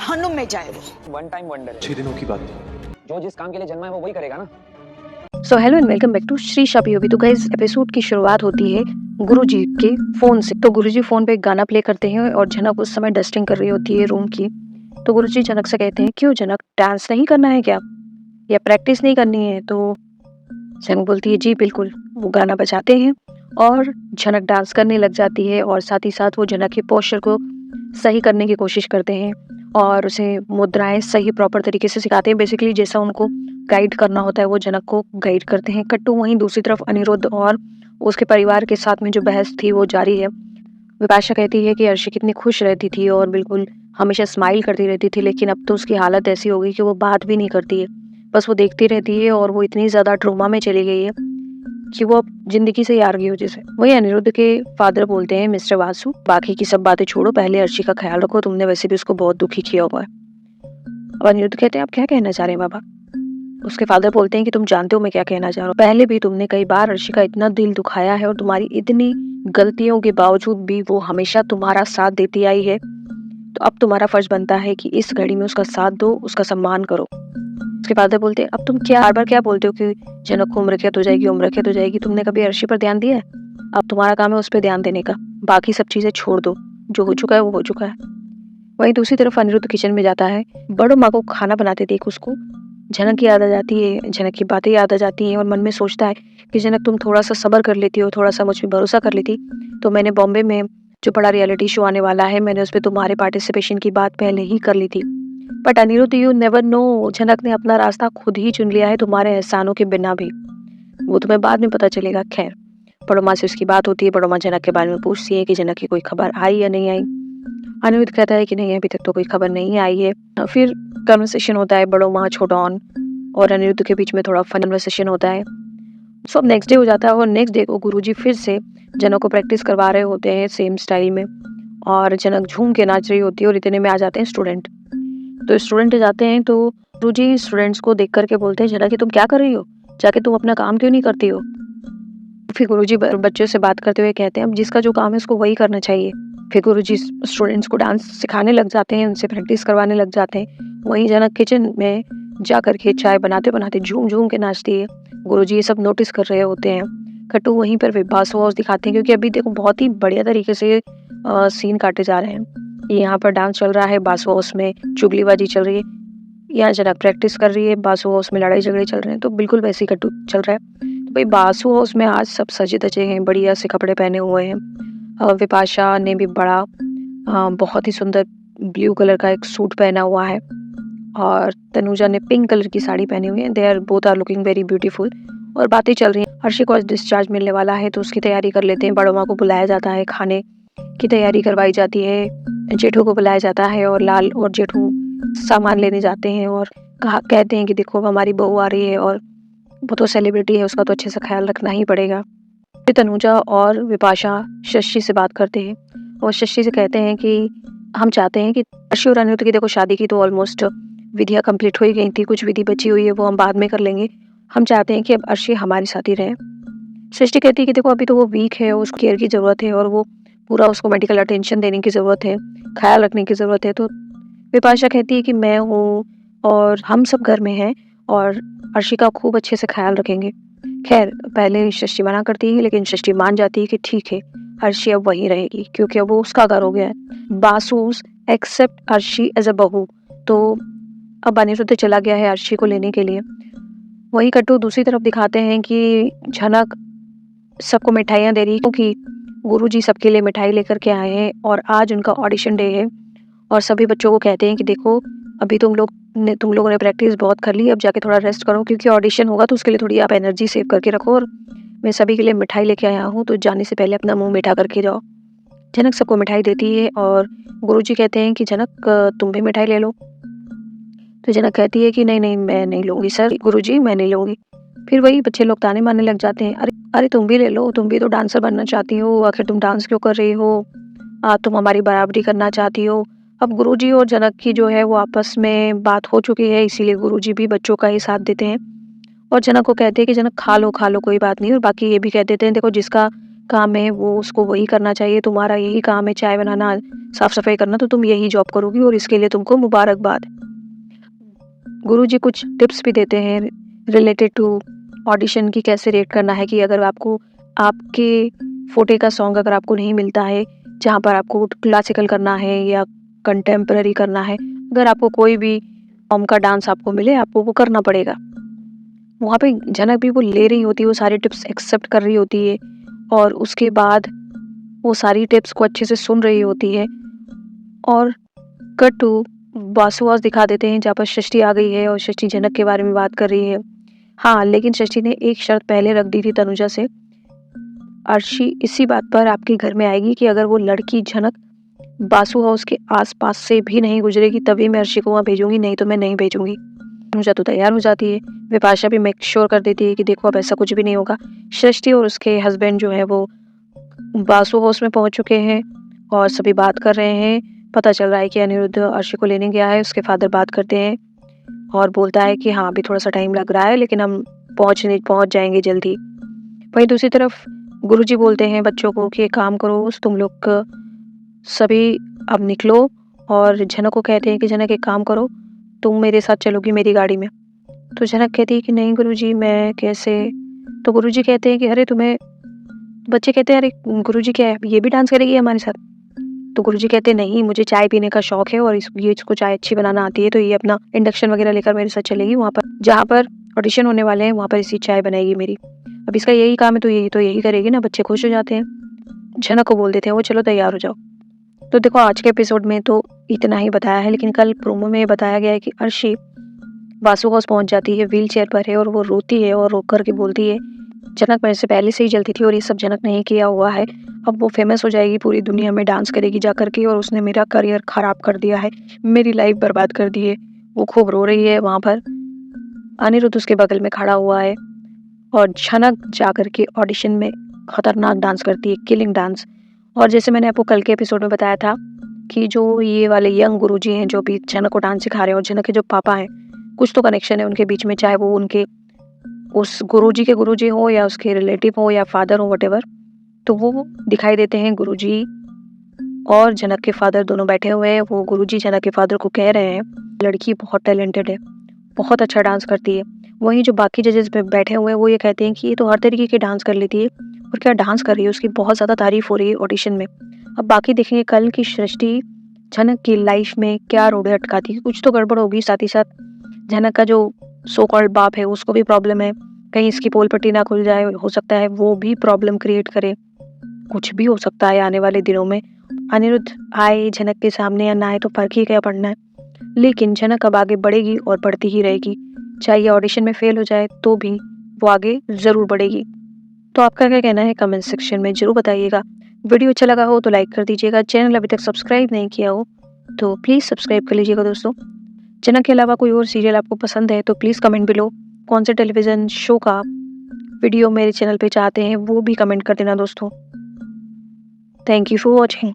जहन्नुम में जाए वो। वन टाइम वंडर है। 6 दिनों की बात थी। जो जिस काम के लिए जन्मा है वो वही करेगा ना। So hello and welcome back to Shri शपीओबी। तो गाइस एपिसोड की शुरुआत होती है गुरुजी के फोन से। तो गुरुजी फोन पे एक गाना प्ले करते हैं और जनक उस समय डस्टिंग कर रही होती है रूम की। तो गुरुजी जनक से कहते हैं, क्यों जनक, डांस नहीं करना है क्या, या प्रैक्टिस नहीं करनी है? तो जनक बोलती है, जी बिल्कुल। वो गाना बजाते हैं और जनक डांस करने लग जाती है और साथ ही साथ वो जनक के पोस्चर को सही करने की कोशिश करते हैं और उसे मुद्राएं सही प्रॉपर तरीके से सिखाते हैं। बेसिकली जैसा उनको गाइड करना होता है वो जनक को गाइड करते हैं। कट्टू वहीं दूसरी तरफ अनिरुद्ध और उसके परिवार के साथ में जो बहस थी वो जारी है। विपाशा कहती है कि अर्शी कितनी खुश रहती थी और बिल्कुल हमेशा स्माइल करती रहती थी, लेकिन अब तो उसकी हालत ऐसी हो गई कि वो बात भी नहीं करती है, बस वो देखती रहती है और वो इतनी ज़्यादा ट्रोमा में चली गई है कि वो अब जिंदगी से ही हार गई हो जैसे। वही अनिरुद्ध के फादर बोलते हैं, मिस्टर वासु, बाकी की सब बातें छोड़ो, पहले अर्शी का ख्याल रखो, तुमने वैसे भी उसको बहुत दुखी किया हुआ है। अब अनिरुद्ध कहते हैं, आप क्या कहना चाह रहे हैं बाबा? उसके फादर बोलते हैं कि तुम जानते हो मैं क्या कहना चाह रहा हूँ, पहले भी तुमने कई बार अर्शी का इतना दिल दुखाया है और तुम्हारी इतनी गलतियों के बावजूद भी वो हमेशा तुम्हारा साथ देती आई है, तो अब तुम्हारा फर्ज बनता है कि इस घड़ी में उसका साथ दो, उसका सम्मान करो। उसके फादर बोलते हैं, अब तुम क्या बार बार क्या बोलते हो कि जनक को उम्र कैद हो जाएगी, उम्र कैद हो जाएगी, तुमने कभी अर्शी पर ध्यान दिया है? अब तुम्हारा काम है उस पर ध्यान देने का, बाकी सब चीजें छोड़ दो, जो हो चुका है वो हो चुका है। वहीं दूसरी तरफ अनिरुद्ध किचन में जाता है, बड़ों माँ को खाना बनाते देख उसको जनक की याद आ जाती है, जनक की बातें याद आ जाती हैं और मन में सोचता है कि जनक तुम थोड़ा सा सब्र कर लेती हो, थोड़ा सा मुझ पर भरोसा कर लेती तो मैंने बॉम्बे में जो बड़ा रियलिटी शो आने वाला है मैंने उस पर तुम्हारे पार्टिसिपेशन की बात पहले ही कर ली थी। But Anirudh, you never know, Janak ने अपना रास्ता खुद ही चुन लिया है तुम्हारे एहसानों के बिना भी, वो तुम्हें बाद में पता चलेगा। खैर, बड़ों माँ से उसकी बात होती है, बड़ों माँ जनक के बारे में पूछती है कि जनक की कोई खबर आई या नहीं आई। अनिरुद्ध कहता है कि नहीं, अभी तक तो कोई खबर नहीं आई है। फिर कन्वर्सेशन होता है बड़ों माँ, छोडॉन और अनिरुद्ध के बीच में थोड़ा फन कन्वर्सेशन होता है। सो अब नेक्स्ट डे हो जाता है और नेक्स्ट डे को गुरुजी फिर से जनक को प्रैक्टिस करवा रहे होते हैं सेम स्टाइल में और जनक झूम के नाच रही होती है और इतने में आ जाते हैं स्टूडेंट। तो स्टूडेंट जाते हैं तो गुरुजी स्टूडेंट्स को देख करके बोलते हैं, जनक कि तुम क्या कर रही हो, जाके तुम अपना काम क्यों नहीं करती हो? फिर गुरुजी बच्चों से बात करते हुए कहते हैं, अब जिसका जो काम है उसको वही करना चाहिए। फिर गुरुजी स्टूडेंट्स को डांस सिखाने लग जाते हैं, उनसे प्रैक्टिस करवाने लग जाते हैं। वहीं जनक किचन में जा करके चाय बनाते बनाते झूम झूम के नाचती है। गुरुजी ये सब नोटिस कर रहे होते हैं। कट्टू वहीं पर बासु हाउस दिखाते हैं, क्योंकि अभी देखो बहुत ही बढ़िया तरीके से सीन काटे जा रहे हैं। यहाँ पर डांस चल रहा है, बासु हाउस में चुगलीबाजी चल रही है, यहाँ जनक प्रैक्टिस कर रही है, बासु हाउस में लड़ाई झगड़े चल रहे हैं, तो बिल्कुल वैसे ही कट्टू चल रहा है। तो भाई बासु हाउस में आज सब सजे धजे हैं, बढ़िया से कपड़े पहने हुए हैं। विपाशा ने भी बड़ा बहुत ही सुंदर ब्लू कलर का एक सूट पहना हुआ है और तनुजा ने पिंक कलर की साड़ी पहनी हुई है। They are both are looking very beautiful और बातें चल रही हैं। अर्शी को आज डिस्चार्ज मिलने वाला है तो उसकी तैयारी कर लेते हैं। बड़ों माँ को बुलाया जाता है, खाने की तैयारी करवाई जाती है, जेठू को बुलाया जाता है और लाल और जेठू सामान लेने जाते हैं और कहते हैं कि देखो हमारी बहू आ रही है और वो तो सेलिब्रिटी है, उसका तो अच्छे से ख्याल रखना ही पड़ेगा। फिर तनुजा और विपाशा शशि से बात करते हैं और शशि से कहते हैं कि हम चाहते हैं कि अर्शी और अनिरुद्ध की देखो शादी की तो ऑलमोस्ट विधियाँ कंप्लीट हो ही गई थी, कुछ विधि बची हुई है वो हम बाद में कर लेंगे, हम चाहते हैं कि अब अर्शी हमारे साथ ही रहे। सृष्टि कहती है कि देखो अभी तो वो वीक है, उसको केयर की ज़रूरत है और वो पूरा उसको मेडिकल अटेंशन देने की ज़रूरत है, ख्याल रखने की ज़रूरत है। तो विपाशा कहती है कि मैं हूँ और हम सब घर में हैं और अर्शी का खूब अच्छे से ख्याल रखेंगे। खैर, पहले सृष्टि मना करती है लेकिन सृष्टि मान जाती है कि ठीक है, अर्शी अब वहीं रहेगी क्योंकि अब वो उसका घर हो गया है। बासूस एक्सेप्ट अर्शी एज अ बहू। तो अब अनिरुद्ध चला गया है अर्शी को लेने के लिए। वहीं कट्टू दूसरी तरफ दिखाते हैं कि जनक सबको मिठाइयाँ दे रही है क्योंकि गुरुजी सबके लिए मिठाई लेकर के आए हैं और आज उनका ऑडिशन डे है और सभी बच्चों को कहते हैं कि देखो अभी तुम लोगों ने प्रैक्टिस बहुत कर ली, अब जाके थोड़ा रेस्ट करो क्योंकि ऑडिशन होगा तो उसके लिए थोड़ी आप एनर्जी सेव करके रखो और मैं सभी के लिए मिठाई लेके आया हूँ, तो जाने से पहले अपना मुंह मीठा करके जाओ। जनक सबको मिठाई देती है और गुरुजी कहते हैं कि जनक तुम भी मिठाई ले लो। तो जनक कहती है कि नहीं नहीं, मैं नहीं लूँगी सर, गुरुजी मैं नहीं लूँगी। फिर वही बच्चे लोग ताने मारने लग जाते हैं, अरे अरे तुम भी ले लो, तुम भी तो डांसर बनना चाहती हो, आखिर तुम डांस क्यों कर रही हो, तुम हमारी बराबरी करना चाहती हो। अब गुरुजी और जनक की जो है वो आपस में बात हो चुकी है, इसीलिए गुरुजी भी बच्चों का ही साथ देते हैं और जनक को कहते हैं कि जनक खा लो कोई बात नहीं, और बाकी ये भी कह देते हैं देखो जिसका काम है वो उसको वही करना चाहिए, तुम्हारा यही काम है चाय बनाना, साफ सफाई करना, तो तुम यही जॉब करोगी और इसके लिए तुमको मुबारकबाद। गुरुजी कुछ टिप्स भी देते हैं रिलेटेड टू ऑडिशन की कैसे रेट करना है, कि अगर आपको आपके फोटे का सॉन्ग अगर आपको नहीं मिलता है, जहाँ पर आपको क्लासिकल करना है या कंटेम्प्ररी करना है, अगर आपको कोई भी फॉर्म का डांस आपको मिले, आपको वो करना पड़ेगा। वहाँ पे झनक भी वो ले रही होती है, वो सारी टिप्स एक्सेप्ट कर रही होती है और उसके बाद वो सारी टिप्स को अच्छे से सुन रही होती है। और कट टू बासुआस दिखा देते हैं जहाँ पर सृष्टि आ गई है और सृष्टि झनक के बारे में बात कर रही है। हाँ, लेकिन सृष्टि ने एक शर्त पहले रख दी थी तनुजा से, अर्शी इसी बात पर आपके घर में आएगी कि अगर वो लड़की झनक बासु हाउस के आसपास से भी नहीं गुजरेगी तभी मैं अर्शी को वहाँ भेजूंगी, नहीं तो मैं नहीं भेजूंगी। तनुजा तो तैयार हो जाती है। विपाशा भी मेक श्योर कर देती है कि देखो अब ऐसा कुछ भी नहीं होगा। सृष्टि और उसके हस्बैंड जो है वो बासु हाउस में पहुंच चुके हैं और सभी बात कर रहे हैं। पता चल रहा है कि अनिरुद्ध अर्शी को लेने गया है। उसके फादर बात करते हैं और बोलता है कि हाँ अभी थोड़ा सा टाइम लग रहा है लेकिन हम पहुंच जाएंगे जल्दी। वहीं दूसरी तरफ गुरुजी बोलते हैं बच्चों को कि एक काम करो, तुम लोग सभी अब निकलो, और झनक को कहते हैं कि झनक एक काम करो, तुम मेरे साथ चलोगी मेरी गाड़ी में। तो झनक कहती है कि नहीं गुरुजी मैं कैसे। तो गुरुजी कहते हैं कि अरे तुम्हें, बच्चे कहते हैं अरे गुरुजी क्या है ये भी डांस करेगी हमारे साथ। तो गुरुजी कहते हैं नहीं मुझे चाय पीने का शौक है और इसको चाय अच्छी बनाना आती है, तो ये अपना इंडक्शन वगैरह लेकर मेरे साथ चलेगी, वहाँ पर जहाँ पर ऑडिशन होने वाले हैं वहाँ पर इसी चाय बनाएगी मेरी। अब इसका यही काम है तो यही करेगी ना। बच्चे खुश हो जाते हैं। झनक को बोल देते हैं वो चलो तैयार हो जाओ। तो देखो आज के एपिसोड में तो इतना ही बताया है, लेकिन कल प्रोमो में बताया गया है कि अर्शी बासु हाउस पहुंच जाती है, व्हील चेयर पर है और वो रोती है और रो करके बोलती है झनक मेरे से पहले से ही जलती थी और ये सब झनक नहीं किया हुआ है, अब वो फेमस हो जाएगी, पूरी दुनिया में डांस करेगी जा करके और उसने मेरा करियर खराब कर दिया है, मेरी लाइफ बर्बाद कर दी है। वो खूब रो रही है। वहाँ पर अनिरुद्ध उसके बगल में खड़ा हुआ है और झनक जा करके ऑडिशन में खतरनाक डांस करती है, किलिंग डांस। और जैसे मैंने आपको कल के एपिसोड में बताया था कि जो ये वाले यंग गुरुजी हैं जो भी झनक को डांस सिखा रहे हैं और झनक के जो पापा हैं, कुछ तो कनेक्शन है उनके बीच में, चाहे वो उनके उस गुरुजी के गुरुजी हो या उसके रिलेटिव हो या फादर हो व्हाटएवर। तो वो दिखाई देते हैं गुरुजी और झनक के फादर दोनों बैठे हुए हैं। वो गुरुजी झनक के फादर को कह रहे हैं लड़की बहुत टैलेंटेड है, बहुत अच्छा डांस करती है। वहीं जो बाकी जजेस बैठे हुए हैं वो ये कहते हैं कि ये तो हर तरीके के डांस कर लेती है और क्या डांस कर रही है, उसकी बहुत ज़्यादा तारीफ हो रही है ऑडिशन में। अब बाकी देखेंगे कल की सृष्टि झनक की लाइफ में क्या रोड़े अटकाती है, कुछ तो गड़बड़ होगी। साथ ही साथ झनक का जो सो कॉल्ड बाप है उसको भी प्रॉब्लम है, कहीं इसकी पोल पट्टी ना खुल जाए, हो सकता है वो भी प्रॉब्लम क्रिएट करे। कुछ भी हो सकता है आने वाले दिनों में। अनिरुद्ध आए झनक के सामने या ना आए तो फर्क ही क्या पड़ना है, लेकिन झनक अब आगे बढ़ेगी और बढ़ती ही रहेगी। चाहे ये ऑडिशन में फेल हो जाए तो भी वो आगे जरूर बढ़ेगी। तो आपका क्या कहना है कमेंट सेक्शन में जरूर बताइएगा। वीडियो अच्छा लगा हो तो लाइक कर दीजिएगा। चैनल अभी तक सब्सक्राइब नहीं किया हो तो प्लीज़ सब्सक्राइब कर लीजिएगा दोस्तों। जनक के अलावा कोई और सीरियल आपको पसंद है तो प्लीज़ कमेंट बिलो। कौन से टेलीविज़न शो का वीडियो मेरे चैनल पे चाहते हैं वो भी कमेंट कर देना दोस्तों। Thank you for watching.